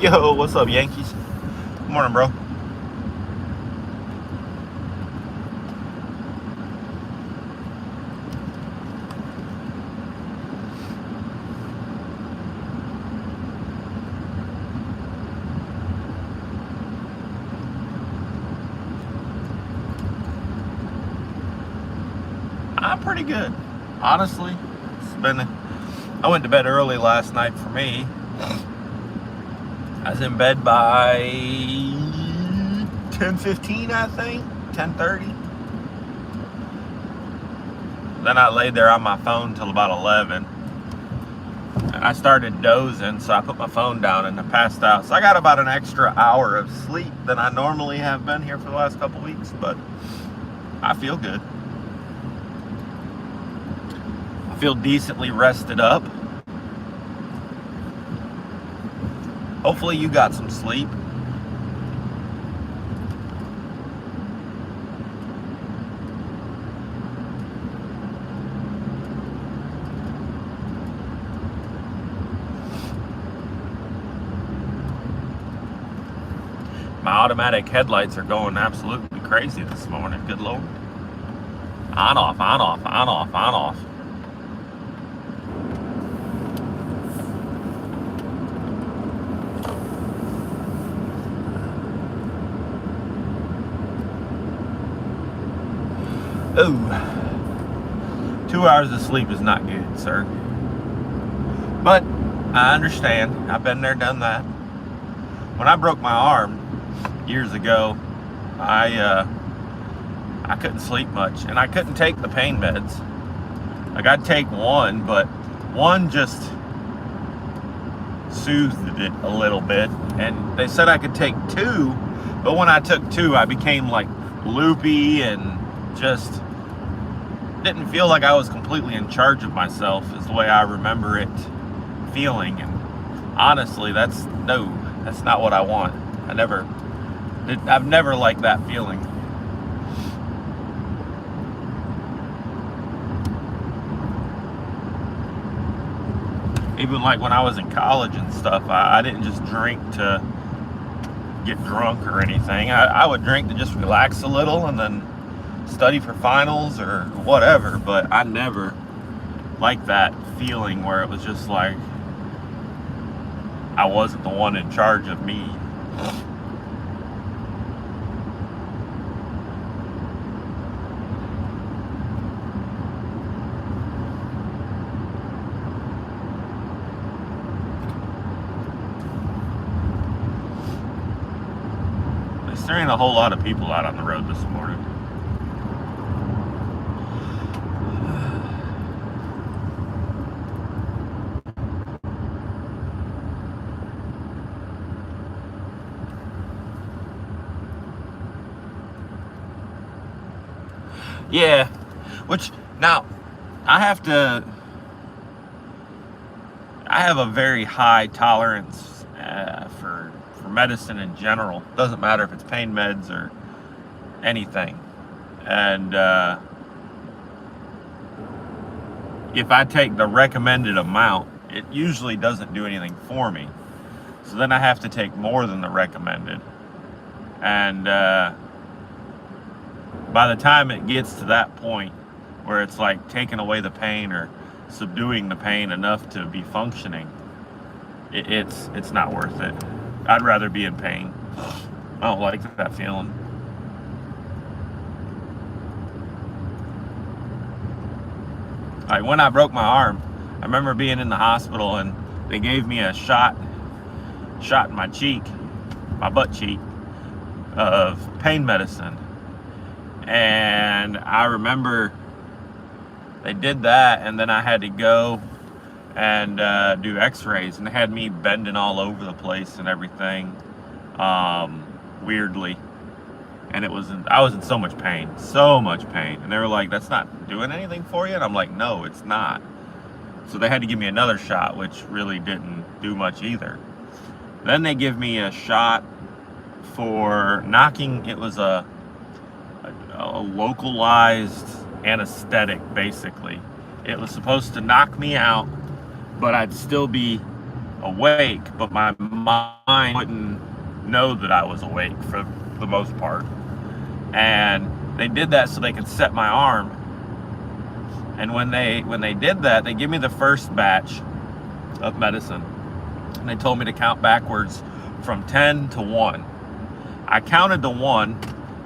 Yo, what's up, Yankees? Good morning, bro. I'm pretty good, honestly. I went to bed early last night for me. I was in bed by 10:15, I think, 10:30. Then I laid there on my phone till about 11. And I started dozing, so I put my phone down and I passed out. So I got about an extra hour of sleep than I normally have been here for the last couple weeks, but I feel good. I feel decently rested up. Hopefully you got some sleep. My automatic headlights are going absolutely crazy this morning. Good Lord. On, off, on, off, on, off, on, off. Ooh. 2 hours of sleep is not good, sir. But I understand. I've been there, done that. When I broke my arm years ago, I couldn't sleep much, and I couldn't take the pain meds. Like, I'd take one, but one just soothed it a little bit, and they said I could take two, but when I took two, I became like loopy and just didn't feel like I was completely in charge of myself, is the way I remember it feeling. And honestly, that's not what I want. I've never liked that feeling. Even like when I was in college and stuff, I didn't just drink to get drunk or anything. I would drink to just relax a little and then study for finals or whatever, but I never liked that feeling where it was just like I wasn't the one in charge of me. There ain't a whole lot of people out on the road this morning. Yeah, which now I have a very high tolerance for medicine in general. Doesn't matter if it's pain meds or anything. And if I take the recommended amount, it usually doesn't do anything for me. So then I have to take more than the recommended. And by the time it gets to that point where it's like taking away the pain or subduing the pain enough to be functioning, it's not worth it. I'd rather be in pain. I don't like that feeling. Like when I broke my arm, I remember being in the hospital and they gave me a shot in my cheek, my butt cheek, of pain medicine. And I remember they did that, and then I had to go and do x-rays, and they had me bending all over the place and everything, weirdly. And I was in so much pain. And they were like, that's not doing anything for you? And I'm like, no, it's not. So they had to give me another shot, which really didn't do much either. Then they give me a shot for knocking. It was a localized anesthetic, basically. It was supposed to knock me out, but I'd still be awake, but my mind wouldn't know that I was awake for the most part. And they did that so they could set my arm. And when they did that, they gave me the first batch of medicine, and they told me to count backwards from 10 to 1. I counted to 1.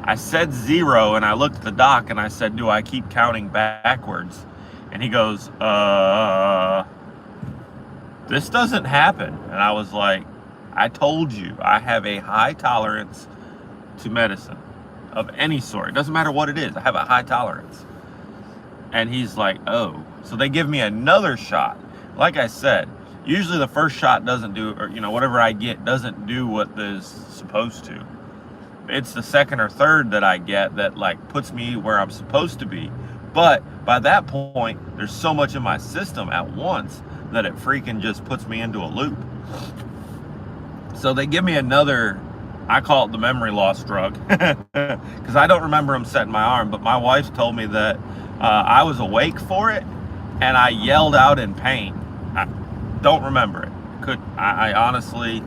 I said 0, and I looked at the doc and I said, "Do I keep counting backwards?" And he goes, "This doesn't happen." And I was like, "I told you, I have a high tolerance to medicine of any sort. It doesn't matter what it is. I have a high tolerance." And he's like, "Oh." So they give me another shot. Like I said, usually the first shot doesn't do, or whatever I get doesn't do what is supposed to. It's the second or third that I get that like puts me where I'm supposed to be. But by that point, there's so much in my system at once that it freaking just puts me into a loop. So they give me another, I call it the memory loss drug, because I don't remember them setting my arm, but my wife told me that I was awake for it and I yelled out in pain. I don't remember it. I honestly,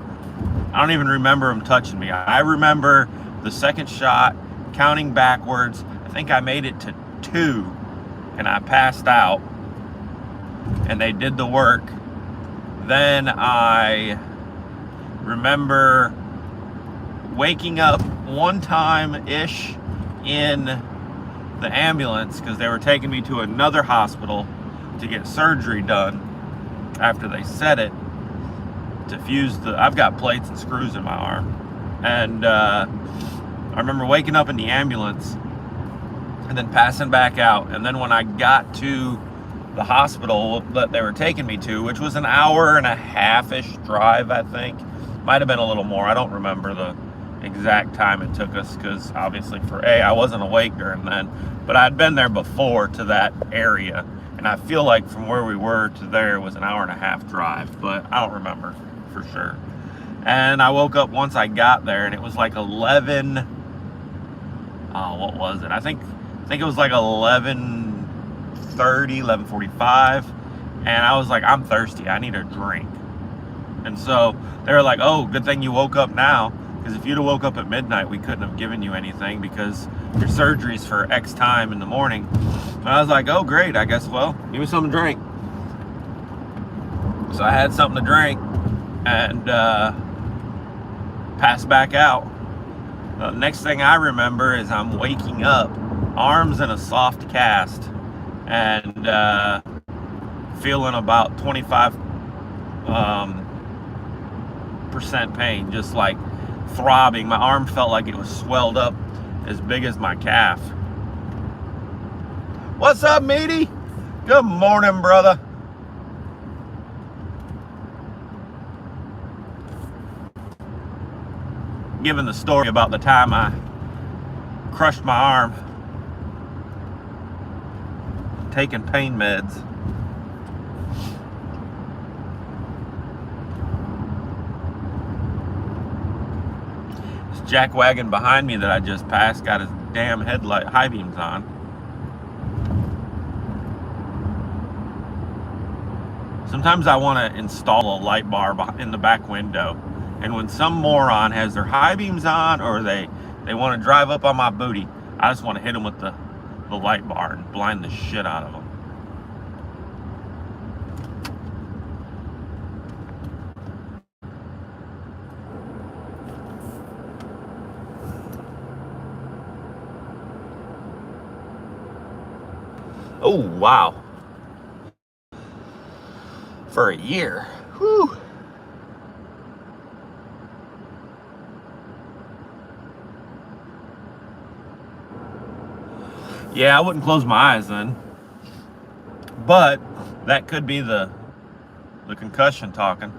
I don't even remember them touching me. I remember the second shot, counting backwards. I think I made it to 2 and I passed out, and they did the work. Then I remember waking up one time-ish in the ambulance because they were taking me to another hospital to get surgery done after they set it to fuse I've got plates and screws in my arm. And I remember waking up in the ambulance and then passing back out. And then when I got to the hospital that they were taking me to, which was an hour and a half-ish drive, I think. Might have been a little more. I don't remember the exact time it took us because obviously I wasn't awake during then, but I'd been there before to that area. And I feel like from where we were to there was an hour and a half drive, but I don't remember for sure. And I woke up once I got there and it was like 11, what was it? I think it was like 11:30, 11:45. And I was like, I'm thirsty, I need a drink. And so they were like, "Oh, good thing you woke up now, because if you'd have woke up at midnight, we couldn't have given you anything because your surgery's for X time in the morning." And I was like, "Oh, great, I guess, well, give me something to drink." So I had something to drink and passed back out. The next thing I remember is I'm waking up, arms in a soft cast, and feeling about 25% pain, just like throbbing. My arm felt like it was swelled up as big as my calf. What's up, Meaty? Good morning, brother. Giving the story about the time I crushed my arm taking pain meds. This jack wagon behind me that I just passed got his damn headlight high beams on. Sometimes I want to install a light bar in the back window, and when some moron has their high beams on or they want to drive up on my booty, I just want to hit them with the light bar and blind the shit out of them. Oh, wow. For a year. Whew. Yeah, I wouldn't close my eyes then. But that could be the concussion talking.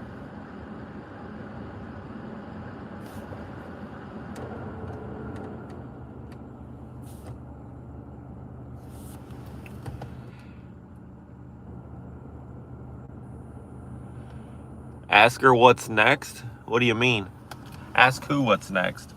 Ask her what's next? What do you mean? Ask who what's next?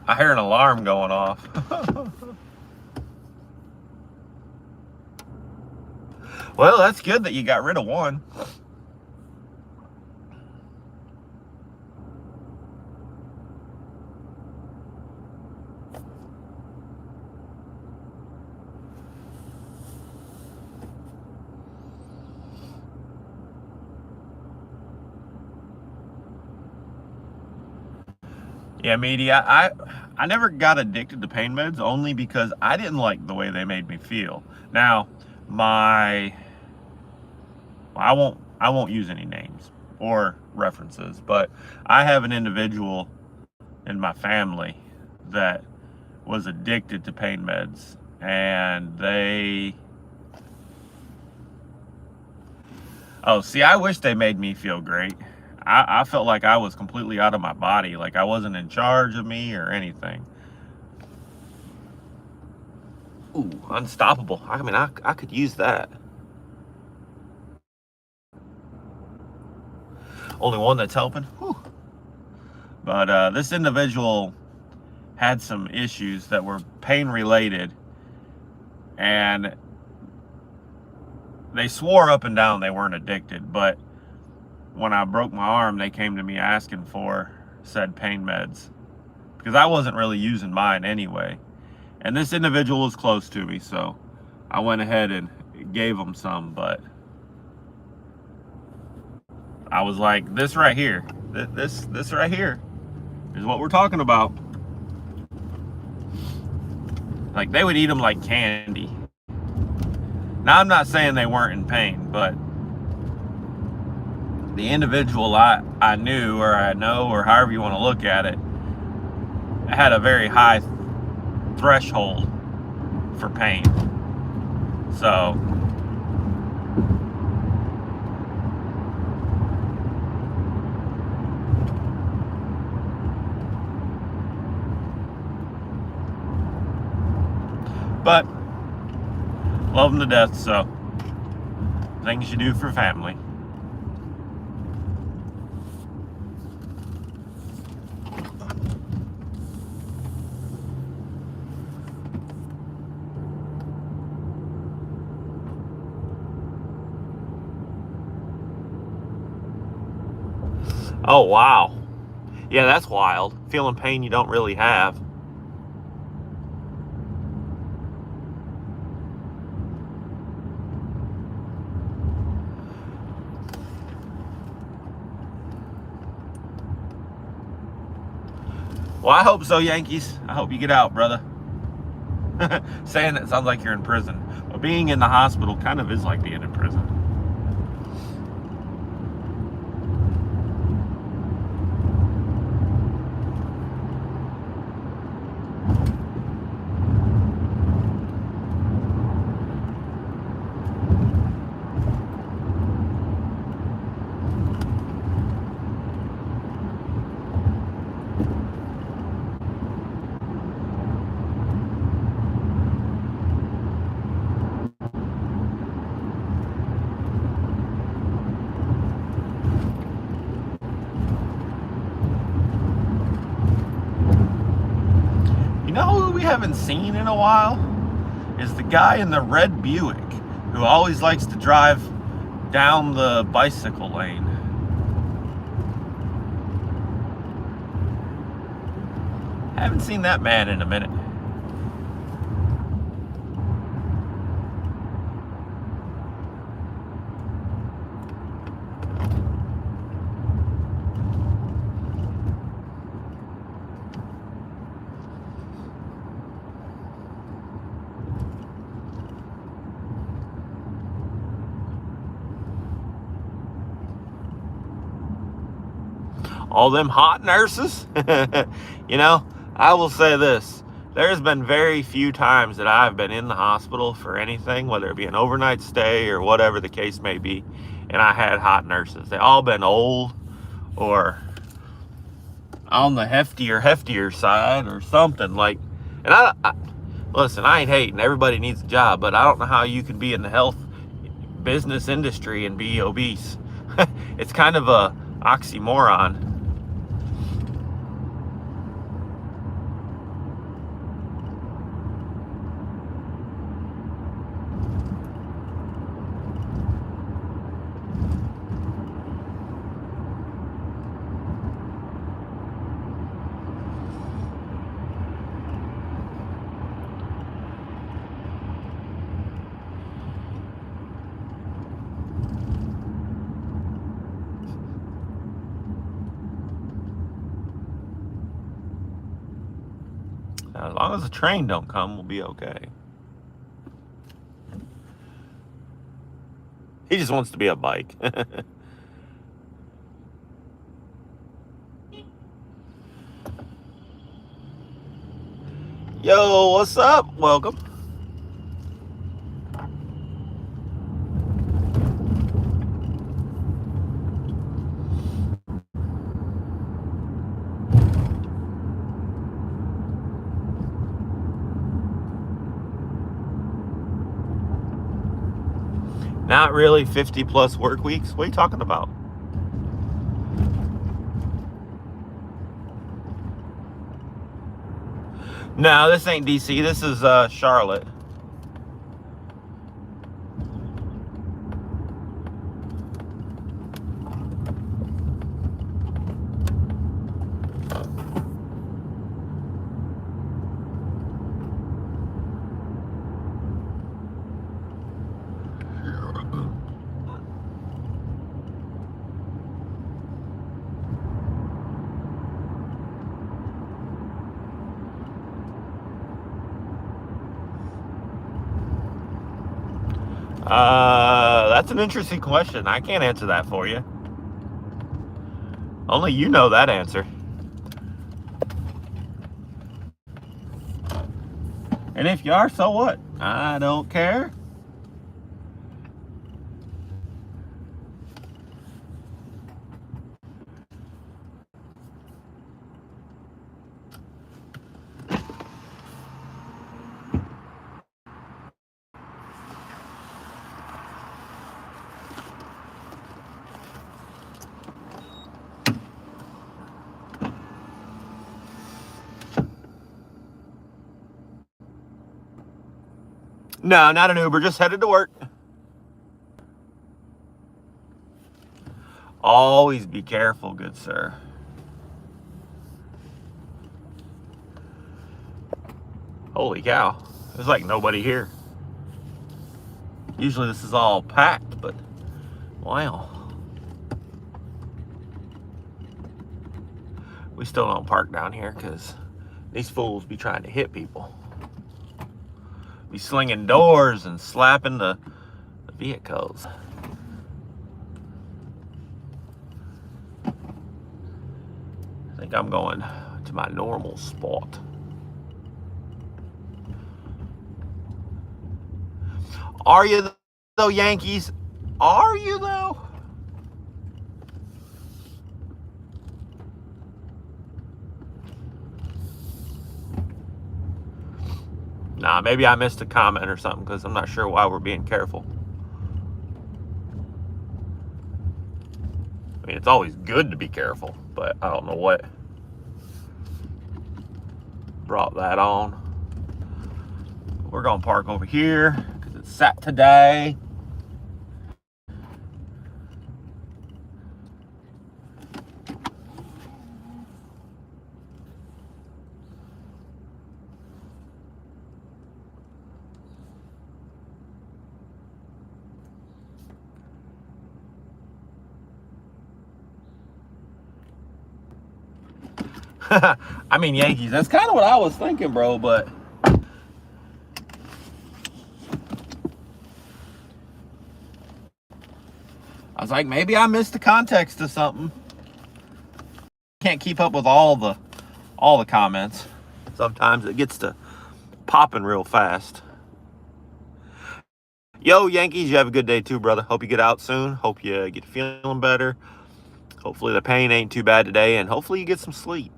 I hear an alarm going off. Well, that's good that you got rid of one. Yeah, media. I never got addicted to pain meds only because I didn't like the way they made me feel. Now, I won't use any names or references, but I have an individual in my family that was addicted to pain meds, and I wish they made me feel great. I felt like I was completely out of my body, like I wasn't in charge of me or anything. Ooh, unstoppable. I mean, I could use that. Only one that's helping. Whew. But this individual had some issues that were pain related, and they swore up and down they weren't addicted, but when I broke my arm, they came to me asking for said pain meds because I wasn't really using mine anyway. And this individual was close to me, so I went ahead and gave them some, but I was like, this right here, this right here is what we're talking about. Like, they would eat them like candy. Now, I'm not saying they weren't in pain, but the individual I knew, or I know, or however you want to look at it, had a very high threshold for pain. So but love them to death, so things you do for family. Oh, wow. Yeah, that's wild. Feeling pain you don't really have. Well, I hope so, Yankees. I hope you get out, brother. Saying it sounds like you're in prison. But being in the hospital kind of is like being in prison. You know who we haven't seen in a while? Is the guy in the red Buick who always likes to drive down the bicycle lane. Haven't seen that man in a minute. All them hot nurses. You know, I will say this. There's been very few times that I've been in the hospital for anything, whether it be an overnight stay or whatever the case may be, and I had hot nurses. They all been old or on the heftier side or something. Like, and I listen, I ain't hating. Everybody needs a job, but I don't know how you can be in the health business industry and be obese. It's kind of a oxymoron. As long as the train don't come, we'll be okay. He just wants to be a bike. Yo, what's up? Welcome. Not really 50 plus work weeks. What are you talking about? No, this ain't DC. This is Charlotte. That's an interesting question. I can't answer that for you. Only you know that answer. And if you are, so what? I don't care. No, not an Uber, just headed to work. Always be careful, good sir. Holy cow, there's like nobody here. Usually this is all packed, but wow. We still don't park down here because these fools be trying to hit people. Be slinging doors and slapping the vehicles. I think I'm going to my normal spot. Are you though, Yankees? Are you though? Nah, maybe I missed a comment or something because I'm not sure why we're being careful. I mean, it's always good to be careful, but I don't know what brought that on. We're going to park over here because it's Saturday. I mean, Yankees, that's kind of what I was thinking, bro, but I was like, maybe I missed the context of something. Can't keep up with all the comments. Sometimes it gets to popping real fast. Yo, Yankees, you have a good day too, brother. Hope you get out soon. Hope you get feeling better. Hopefully the pain ain't too bad today, and hopefully you get some sleep.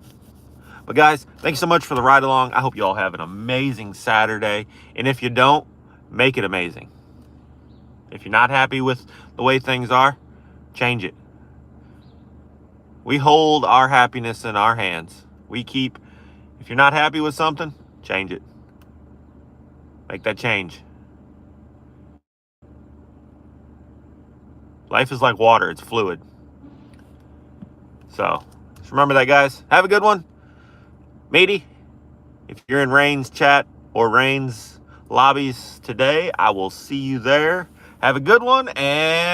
But guys, thanks so much for the ride along. I hope you all have an amazing Saturday. And if you don't, make it amazing. If you're not happy with the way things are, change it. We hold our happiness in our hands. If you're not happy with something, change it. Make that change. Life is like water, it's fluid. So, just remember that, guys. Have a good one. Matey, if you're in Rain's chat or Rain's lobbies today, I will see you there. Have a good one, and